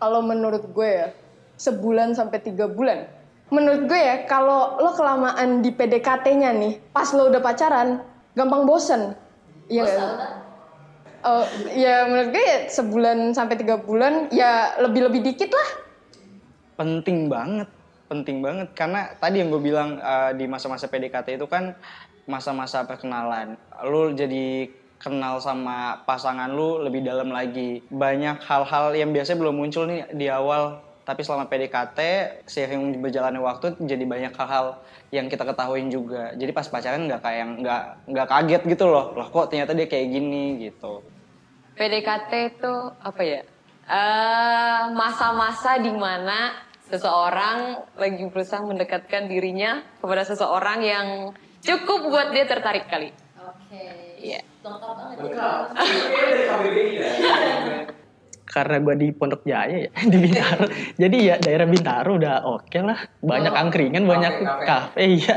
Kalau menurut gue ya, sebulan sampai 3 bulan. Menurut gue ya, kalau lo kelamaan di PDKT-nya nih, pas lo udah pacaran, gampang bosen. Iya nggak? Ya menurut gue ya, sebulan sampai 3 bulan, ya lebih-lebih dikit lah. Penting banget karena tadi yang gue bilang di masa-masa PDKT itu kan masa-masa perkenalan. Lu jadi kenal sama pasangan lu lebih dalam lagi. Banyak hal-hal yang biasanya belum muncul nih di awal, tapi selama PDKT seiring berjalannya waktu jadi banyak hal-hal yang kita ketahuin juga. Jadi pas pacaran nggak kaget gitu loh. Loh kok ternyata dia kayak gini gitu. PDKT itu apa ya? Masa-masa di mana seseorang lagi berusaha mendekatkan dirinya kepada seseorang yang cukup buat dia tertarik kali. Oke. Iya. Lengkap banget. Karena gue di Pondok Jaya ya, di Bintaro. Jadi ya daerah Bintaro udah oke lah. Banyak angkringan, banyak kafe ya.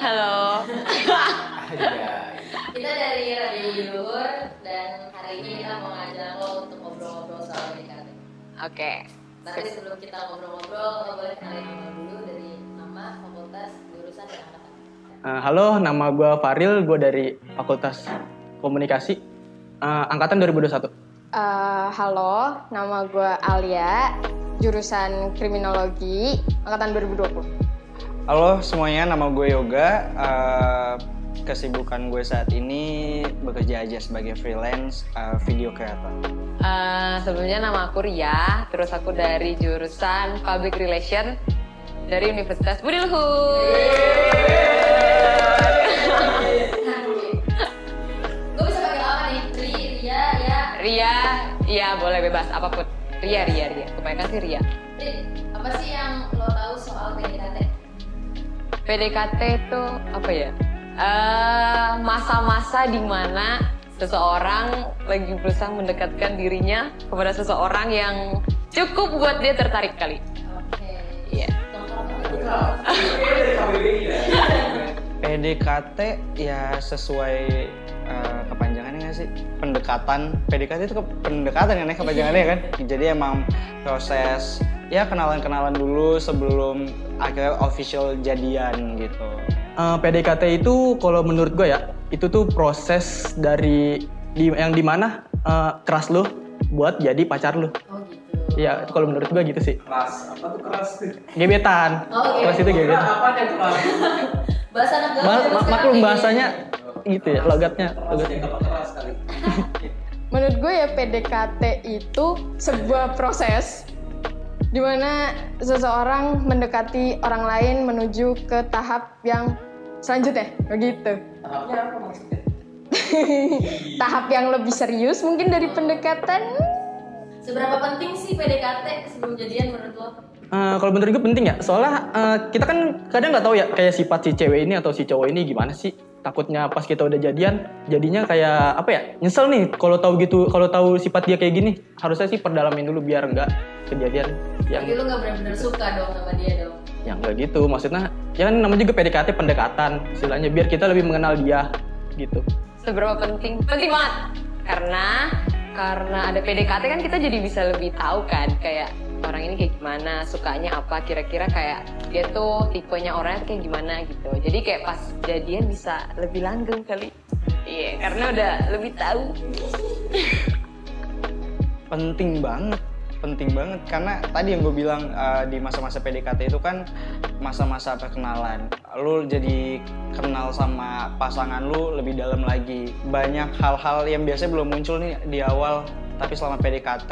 Halo. Kita dari Radio Luhur dan hari ini kita mau ngajak lo untuk ngobrol-ngobrol soal PDKT. Oke. Tapi sebelum kita ngobrol-ngobrol, lo boleh kenalin nama dulu dari nama, fakultas, jurusan, dan angkatan. Halo, nama gue Faril, gue dari Fakultas Komunikasi, angkatan 2021. Halo, nama gue Alia, jurusan Kriminologi, angkatan 2020. Halo semuanya, nama gue Yoga. Kesibukan gue saat ini bekerja aja sebagai freelance video creator. Sebelumnya nama aku Ria, terus aku dari jurusan Public Relation dari Universitas Budi Luhur. Gue bisa panggil apa nih? Ria, ya. Ria, iya boleh bebas apapun. Ria. Kebanyakan sih Ria. Apa sih yang lo tahu soal PDKT? PDKT itu apa ya? Masa-masa di mana seseorang lagi berusaha mendekatkan dirinya kepada seseorang yang cukup buat dia tertarik kali. Oke. Iya. PDKT ya sesuai kepanjangannya nggak sih? Pendekatan. PDKT itu pendekatan kan ya kepanjangannya kan? Jadi emang proses ya kenalan-kenalan dulu sebelum akhirnya official jadian gitu. PDKT itu kalau menurut gue ya, itu tuh proses dari yang dimana keras lu buat jadi pacar lu. Oh gitu. Ya itu kalau menurut gue gitu sih. Keras, apa tuh keras? Gebetan. Oh, Keras itu gebetan. Apa yang keras? Bahasa anak gaul zaman sekarang Maklum kayak bahasanya gitu ya, logatnya. Keras kali. Menurut gue ya PDKT itu sebuah proses di mana seseorang mendekati orang lain menuju ke tahap yang selanjutnya, begitu. Tahapnya apa maksudnya? Tahap yang lebih serius mungkin dari pendekatan. Seberapa penting sih PDKT sebelum jadian menurut lo? Kalau menurut gue penting ya, soalnya kita kan kadang nggak tahu ya kayak sifat si cewek ini atau si cowok ini gimana sih. Takutnya pas kita udah jadian, jadinya kayak apa ya? Nyesel nih kalau tahu gitu, kalau tahu sifat dia kayak gini. Harusnya sih perdalamin dulu biar nggak kejadian yang. Jadi lo nggak benar-benar suka dong sama dia dong? Yang nggak gitu, maksudnya ya kan namanya juga PDKT pendekatan, istilahnya biar kita lebih mengenal dia gitu. Seberapa penting? Penting banget. Karena ada PDKT kan kita jadi bisa lebih tahu kan kayak orang ini kayak gimana, sukanya apa, kira-kira kayak dia tuh tipenya orangnya kayak gimana gitu. Jadi kayak pas jadian bisa lebih langgeng kali. Iya, karena udah lebih tahu. Penting banget karena tadi yang gue bilang di masa-masa PDKT itu kan masa-masa perkenalan. Lu jadi kenal sama pasangan lu lebih dalam lagi. Banyak hal-hal yang biasanya belum muncul nih di awal, tapi selama PDKT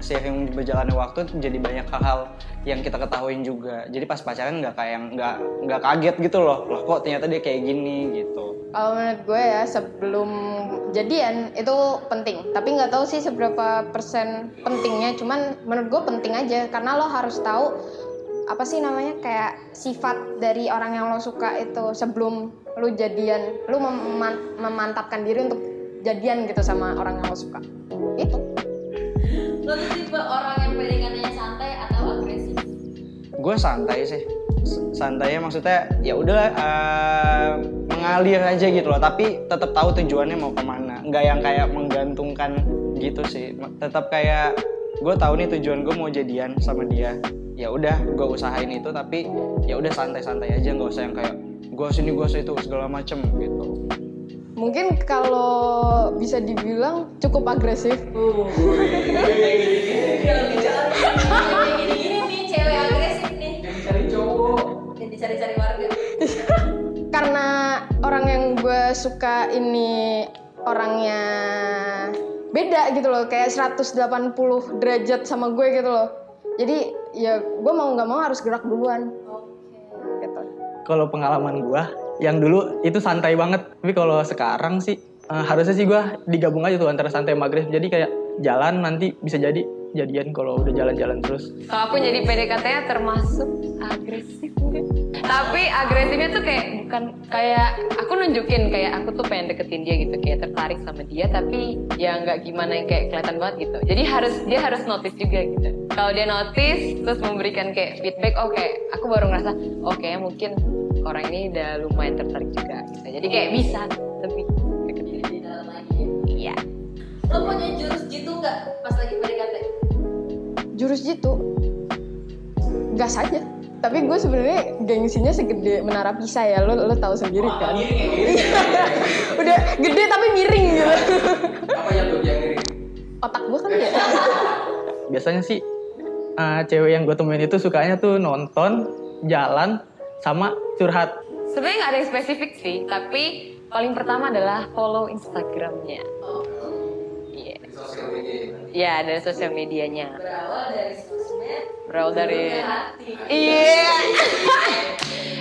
seiring berjalannya waktu jadi banyak hal-hal yang kita ketahuin juga. Jadi pas pacaran nggak kaget gitu loh. Loh kok ternyata dia kayak gini gitu. Kalau menurut gue ya sebelum jadian itu penting, tapi nggak tahu sih seberapa persen pentingnya. Cuman menurut gue penting aja karena lo harus tahu apa sih namanya kayak sifat dari orang yang lo suka itu sebelum lo jadian. Lo memantapkan diri untuk jadian gitu sama orang yang lo suka. Itu. Lo tuh tipe orang yang PDKT-nya santai atau agresif? Gue santai sih. Santainya maksudnya ya udah mengalir aja gitu loh, tapi tetap tahu tujuannya mau kemana, nggak yang kayak menggantungkan gitu sih. Tetap kayak gue tahu nih tujuan gue mau jadian sama dia, ya udah gue usahain itu, tapi ya udah santai-santai aja, nggak usah yang kayak gue sini gue itu segala macem gitu. Mungkin kalau bisa dibilang cukup agresif. Gini-gini nih, cewek agresif nih. Yang cari cowok. Yang dicari-cari warga. Karena orang yang gue suka ini orangnya beda gitu loh, kayak 180 derajat sama gue gitu loh. Jadi ya gue mau nggak mau harus gerak duluan. Gitu. Kalau pengalaman gue yang dulu itu santai banget, tapi kalau sekarang sih harusnya sih gue digabung aja tuh antara santai sama agresif. Jadi kayak jalan nanti bisa jadi jadian kalau udah jalan-jalan terus. Kalau aku jadi PDKT-nya termasuk agresif mungkin. Tapi agresifnya tuh kayak bukan kayak aku nunjukin kayak aku tuh pengen deketin dia gitu, kayak tertarik sama dia, tapi ya nggak gimana yang kayak kelihatan banget gitu. Jadi dia harus notice juga gitu. Kalau dia notice terus memberikan kayak feedback, oke, aku baru ngerasa oke, mungkin orang ini udah lumayan tertarik juga gitu. Jadi kayak bisa lebih deketin. Di dalam lagi. Iya. Lo punya jurus jitu nggak pas lagi PDKT? Jurus jitu gas aja. Tapi gue sebenarnya gengsinya segede Menara Pisa ya, lo tahu sendiri kan. Udah gede tapi miring gitu. Apa yang tuh yang ngiri? Otak gue kan ya. Biasanya sih cewek yang gue temuin itu sukanya tuh nonton, jalan, sama curhat. Sebenarnya nggak ada yang spesifik sih, tapi paling pertama adalah follow Instagramnya. Iya. Sosial media. Iya, dari sosial medianya. Berawal dari sosmed. Berawal dari Hati. iya.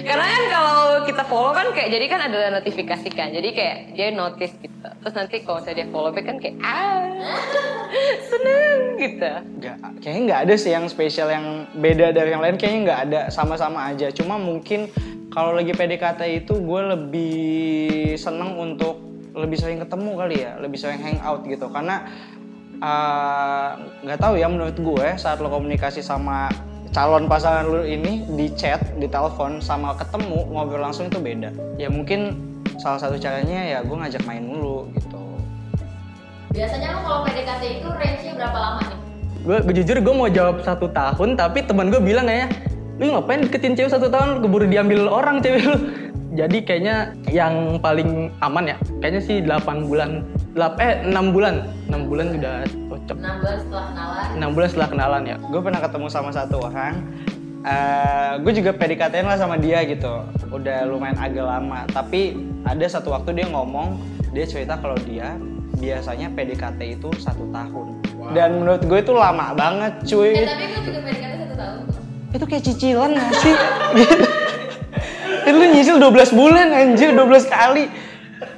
Karena kan kalau kita follow kan kayak jadi kan ada notifikasi kan. Jadi kayak dia notice gitu. Terus nanti kalau saya dia follow back kan kayak seneng gitu. Kayaknya nggak ada sih yang spesial yang beda dari yang lain, kayaknya nggak ada, sama-sama aja. Cuma mungkin kalau lagi PDKT itu gue lebih seneng untuk lebih sering ketemu kali ya, lebih sering hangout gitu. Karena nggak tahu ya, menurut gue saat lo komunikasi sama calon pasangan lo ini di chat, di telepon, sama ketemu ngobrol langsung itu beda. Ya mungkin salah satu caranya ya gue ngajak main dulu gitu. Biasanya lo kalau PDKT itu range-nya berapa lama nih? Gue jujur gue mau jawab 1 tahun, tapi teman gue bilang kayaknya lu ngapain deketin cewek 1 tahun, keburu diambil orang cewek lu. Jadi kayaknya yang paling aman ya, kayaknya sih 8 bulan. 6 bulan. 6 bulan udah cocok. 6 bulan setelah kenalan. 6 bulan setelah kenalan ya. Gue pernah ketemu sama satu orang, gue juga PDKT-in lah sama dia gitu, udah lumayan agak lama. Tapi ada satu waktu dia ngomong, dia cerita kalau dia biasanya PDKT itu 1 tahun. Dan menurut gue itu lama banget cuy. Tapi gue juga PDKT 1 tahun. Itu kayak cicilan gak sih? Gitu. Itu lu nyicil 12 bulan anjir, 12 kali.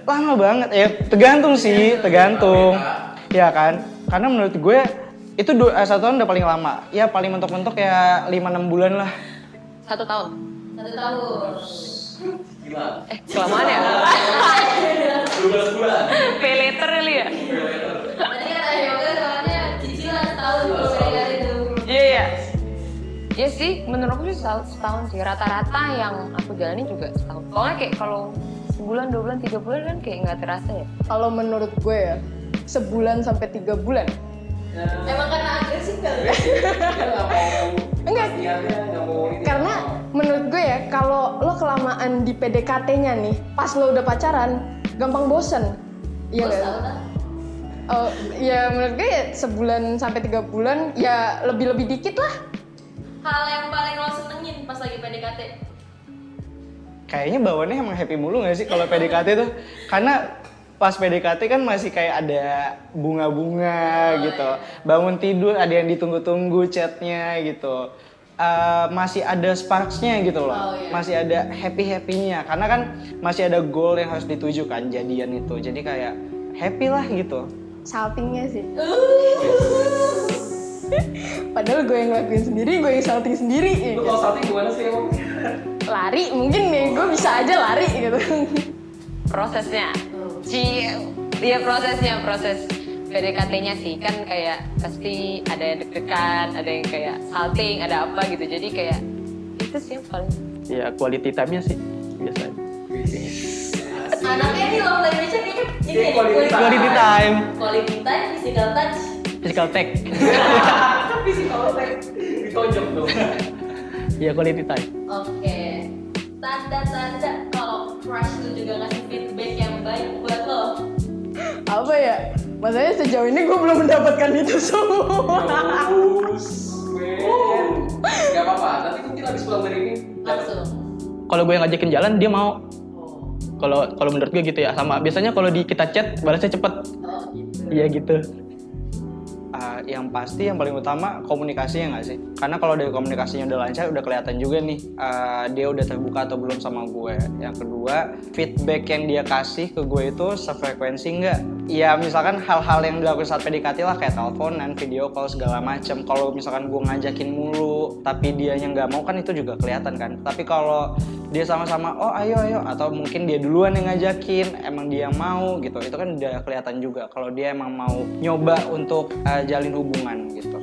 Lama banget. Ya tergantung sih, tergantung. Ya kan? Karena menurut gue itu 1 tahun udah paling lama. Ya paling mentok-mentok ya 5-6 bulan lah. 1 tahun. 1 tahun. Gila. Kelamaan ya? 12 bulan. Pay later kali ya? Tadi kan ada yoga soalnya cicilan setahun kalau PDKT itu. Iya. Iya sih, menurut aku sih setahun sih. Rata-rata yang aku jalani juga setahun. Soalnya kayak kalau sebulan, 2 bulan, 3 bulan kan kayak nggak terasa ya. Kalau menurut gue ya, sebulan sampai 3 bulan. Emang karena agresif kali ya? Dia nggak mau. Enggak. Pastiannya nggak mau ini. Karena menurut gue ya, kalau lo kelamaan di PDKT-nya nih, pas lo udah pacaran, gampang bosen. Iya Bos nggak? tau lah. Oh, ya menurut gue ya sebulan sampai 3 bulan, ya lebih dikit lah. Hal yang paling lo senengin pas lagi PDKT? Kayaknya bawaannya emang happy mulu gak sih kalau PDKT tuh? Karena pas PDKT kan masih kayak ada bunga-bunga gitu. Bangun tidur ada yang ditunggu-tunggu chatnya gitu. Masih ada sparks-nya gitu loh. Masih ada happy-happy-nya. Karena kan masih ada goal yang harus dituju kan, jadian itu. Jadi kayak happy lah gitu. Saltingnya sih. Padahal gue yang ngelakuin sendiri, gue yang salting sendiri. Lu kalau salting gimana sih emang? Lari mungkin nih, gue bisa aja lari gitu. Prosesnya. Iya proses PDKT-nya sih kan kayak pasti ada yang deg-degan, ada yang kayak salting, ada apa gitu. Jadi kayak Itu sih yang paling. Ya quality time-nya sih biasanya. Anaknya nih love language-nya kayaknya ini Ini quality Quality time, quality time, physical touch. physical tech. Tapi sih kalau tag ditonjok dong. Iya quality time. Oke. Tanda-tanda kalau crush lu juga ngasih feedback yang baik buat lo. Apa ya? Masalahnya sejauh ini gue belum mendapatkan itu semua. Bagus. Gak apa-apa, nanti mungkin habis pulang dari ini Langsung. Kalau gue ngajakin jalan dia mau. Kalau menurut gue gitu ya, sama. Biasanya kalau kita chat balasnya cepet. Oh gitu. Iya gitu. Yang pasti yang paling utama komunikasinya nggak sih? Karena kalau dari komunikasinya udah lancar, udah kelihatan juga nih dia udah terbuka atau belum sama gue. Yang kedua, feedback yang dia kasih ke gue itu sefrekuensi nggak? Ya misalkan hal-hal yang dilakukan saat PDKT lah, kayak teleponan, video call segala macem. Kalau misalkan gue ngajakin mulu tapi dianya nggak mau, kan itu juga kelihatan kan. Tapi kalau dia sama-sama oh ayo atau mungkin dia duluan yang ngajakin, emang dia yang mau gitu, itu kan udah kelihatan juga kalau dia emang mau nyoba untuk jalin hubungan gitu.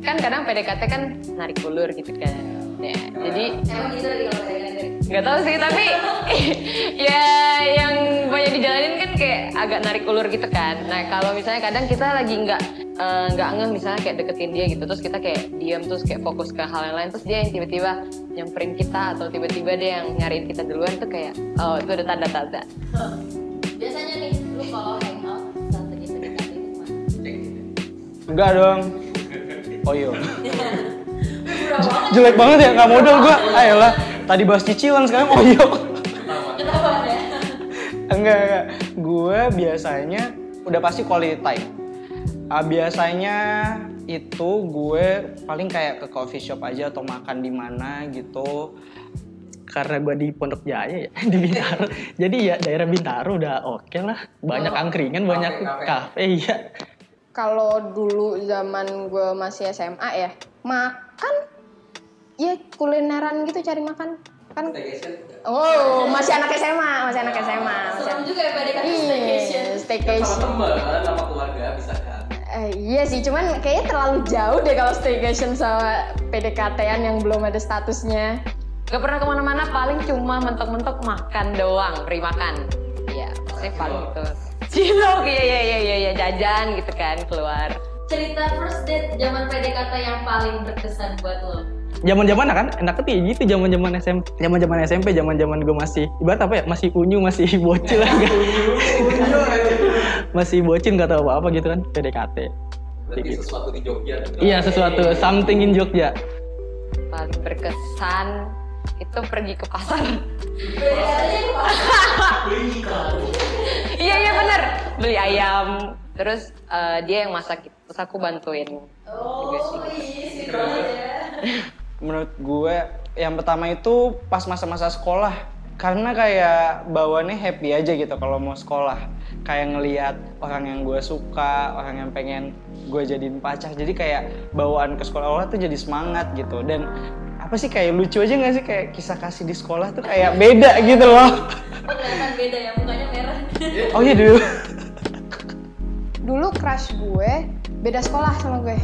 Kan kadang PDKT kan narik ulur gitu kan. Ya, jadi Emang gitu lagi kalau saya kan. nggak tahu sih, tapi ya yang banyak dijalanin kan kayak agak narik ulur gitu kan. Nah kalau misalnya kadang kita lagi nggak ngeh misalnya kayak deketin dia gitu, terus kita kayak diam terus kayak fokus ke hal yang lain, terus dia yang tiba-tiba nyamperin kita atau tiba-tiba dia yang nyariin kita duluan, tuh kayak oh itu ada tanda-tanda. Biasanya nih, lu kalau hangout saat lagi PDKT itu gimana? Enggak dong. Oh iya. Murah banget. Jelek banget ya, nggak modal gue. Ayolah, tadi bahas cicilan sekarang oh iya. Ketahuan ya. Enggak. Gue biasanya udah pasti quality time. Biasanya itu gue paling kayak ke coffee shop aja atau makan di mana gitu. Karena gue di Pondok Jaya ya, di Bintaro. Jadi ya daerah Bintaro udah oke lah. Banyak angkringan, banyak kafe iya. Kalau dulu zaman gue masih SMA ya, makan ya kulineran gitu, cari makan kan. Oh, masih anak SMA. Serem juga ya PDKT Iya, staycation. staycation. Sama teman, sama keluarga bisa kan. Iya sih, cuman kayaknya terlalu jauh deh kalau staycation sama PDKT-an yang belum ada statusnya. Gak pernah kemana-mana, paling cuma mentok-mentok makan doang, free makan. Iya, saya paling itu. Cilok, iya, jajan gitu kan, keluar. Cerita first date zaman PDKT yang paling berkesan buat lo. Zaman-zaman kan enak tuh gitu, zaman-zaman SMP, zaman-zaman gue masih ibarat apa ya, masih unyu, masih bocil lah. Masih bocil nggak tahu apa-apa gitu kan, PDKT. Berarti sesuatu di Jogja. Iya, sesuatu something in Jogja. Paling berkesan itu pergi ke pasar. PDKT-nya di pasar. Iya bener, beli ayam. Terus dia yang masak, terus aku bantuin. Oh iya sih banget ya. Menurut gue yang pertama itu pas masa-masa sekolah, karena kayak bawaannya happy aja gitu kalau mau sekolah, kayak ngelihat orang yang gue suka, orang yang pengen gue jadiin pacar, jadi kayak bawaan ke sekolah tuh jadi semangat gitu. Dan apa sih, kayak lucu aja nggak sih, kayak kisah kasih di sekolah tuh kayak beda gitu loh. Oh kelihatan beda ya, mukanya merah. Oh iya dulu. Dulu crush gue beda sekolah sama gue.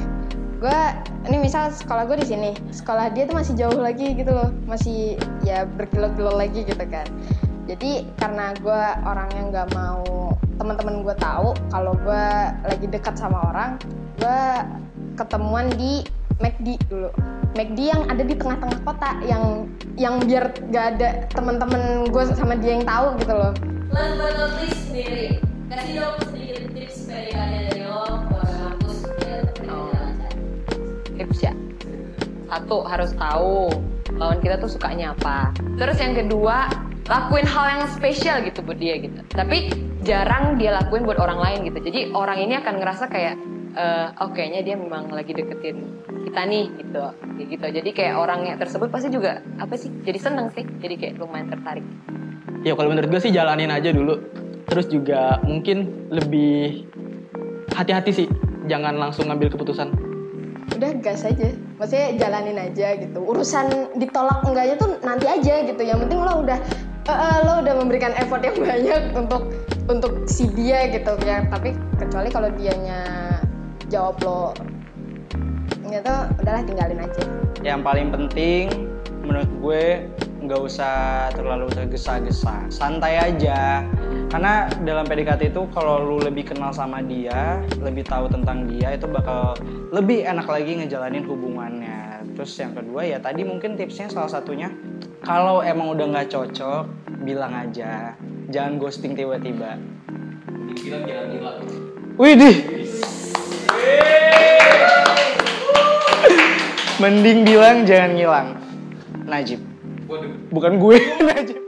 Ini misal sekolah gue di sini, sekolah dia tuh masih jauh lagi gitu loh, masih ya berkilo-kilo lagi gitu kan. Jadi karena gue orang yang nggak mau teman-teman gue tahu kalau gue lagi dekat sama orang, gue ketemuan di McD dulu. McD yang ada di tengah-tengah kota, yang biar gak ada teman-teman gue sama dia yang tahu gitu loh. Last but not least sendiri, kasih dong sedikit tips PDKT dari lo ke kampus biar PDKT lancar. Tips ya, satu harus tahu lawan kita tuh sukanya apa. Terus yang kedua, lakuin hal yang spesial gitu buat dia gitu, tapi jarang dia lakuin buat orang lain gitu. Jadi orang ini akan ngerasa kayak oh kayaknya dia memang lagi deketin kita nih gitu, kayak gitu. Jadi kayak orangnya tersebut pasti juga apa sih, jadi seneng sih, jadi kayak lumayan tertarik. Ya kalau menurut gue sih jalanin aja dulu. Terus juga mungkin lebih hati-hati sih, jangan langsung ngambil keputusan. Udah gas aja, maksudnya jalanin aja gitu. Urusan ditolak enggaknya tuh nanti aja gitu. Yang penting lo udah memberikan effort yang banyak untuk si dia gitu ya. Tapi kecuali kalau dianya jawab lo gitu, udahlah tinggalin aja. Yang paling penting menurut gue nggak usah terlalu tergesa-gesa, santai aja. Karena dalam PDKT itu kalau lu lebih kenal sama dia, lebih tahu tentang dia, itu bakal lebih enak lagi ngejalanin hubungannya. Terus yang kedua ya tadi mungkin tipsnya salah satunya, kalau emang udah nggak cocok, bilang aja, jangan ghosting tiba-tiba. Bilang jangan hilang. Widih. Mending bilang jangan ngilang. Najib. Waduh. Bukan gue, Najib.